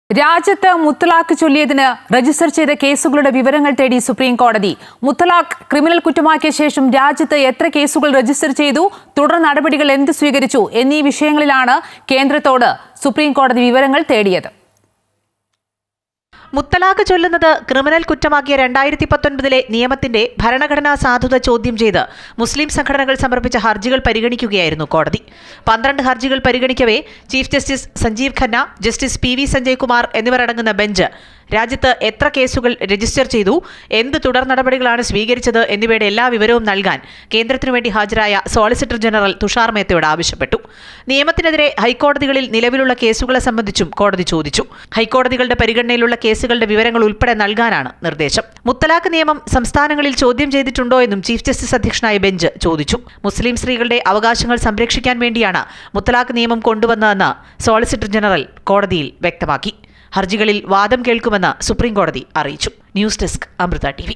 രാജ്യത്ത് മുത്തലാഖ് ചൊല്ലിയതിന് രജിസ്റ്റർ ചെയ്ത കേസുകളുടെ വിവരങ്ങൾ തേടി സുപ്രീം കോടതി. മുത്തലാഖ് ക്രിമിനൽ കുറ്റമാക്കിയ ശേഷം രാജ്യത്ത് എത്ര കേസുകൾ രജിസ്റ്റർ ചെയ്തു, തുടർ നടപടികൾ എന്ത് സ്വീകരിച്ചു എന്നീ വിഷയങ്ങളിലാണ് കേന്ദ്രത്തോട് സുപ്രീം കോടതി വിവരങ്ങൾ തേടിയത്. മുത്തലാഖ് ചൊല്ലുന്നത് ക്രിമിനൽ കുറ്റമാക്കിയ 2019 നിയമത്തിന്റെ ഭരണഘടനാ സാധുത ചോദ്യം ചെയ്ത് മുസ്ലിം സംഘടനകൾ സമർപ്പിച്ച ഹർജികൾ പരിഗണിക്കുകയായിരുന്നു കോടതി. 12 ഹർജികൾ പരിഗണിക്കവേ chief justice Sanjiv Khanna, justice PV Sanjay Kumar എന്നിവരടങ്ങുന്ന ബെഞ്ച് രാജ്യത്ത് എത്ര കേസുകൾ രജിസ്റ്റർ ചെയ്തു, എന്ത് തുടർ നടപടികളാണ് സ്വീകരിച്ചത് എന്നിവയുടെ എല്ലാ വിവരവും നൽകാൻ കേന്ദ്രത്തിനു വേണ്ടി ഹാജരായ സോളിസിറ്റർ ജനറൽ തുഷാർ മേത്തയോട് ആവശ്യപ്പെട്ടു. നിയമത്തിനെതിരെ ഹൈക്കോടതികളിൽ നിലവിലുള്ള കേസുകളെ സംബന്ധിച്ചും കോടതി ചോദിച്ചു. ഹൈക്കോടതികളുടെ പരിഗണനയിലുള്ള കേസുകളുടെ വിവരങ്ങൾ ഉൾപ്പെടെ നൽകാനാണ് നിർദ്ദേശം. മുത്തലാഖ് നിയമം സംസ്ഥാനങ്ങളിൽ ചോദ്യം ചെയ്തിട്ടുണ്ടോ എന്നും ചീഫ് ജസ്റ്റിസ് അധ്യക്ഷനായ ബെഞ്ച് ചോദിച്ചു. മുസ്ലിം സ്ത്രീകളുടെ അവകാശങ്ങൾ സംരക്ഷിക്കാൻ വേണ്ടിയാണ് മുത്തലാഖ് നിയമം കൊണ്ടുവന്നതെന്ന് സോളിസിറ്റർ ജനറൽ കോടതിയിൽ വ്യക്തമാക്കി. ഹർജികളിൽ വാദം കേൾക്കുമെന്ന് സുപ്രീം കോടതി അറിയിച്ചു. News desk, Amrita TV.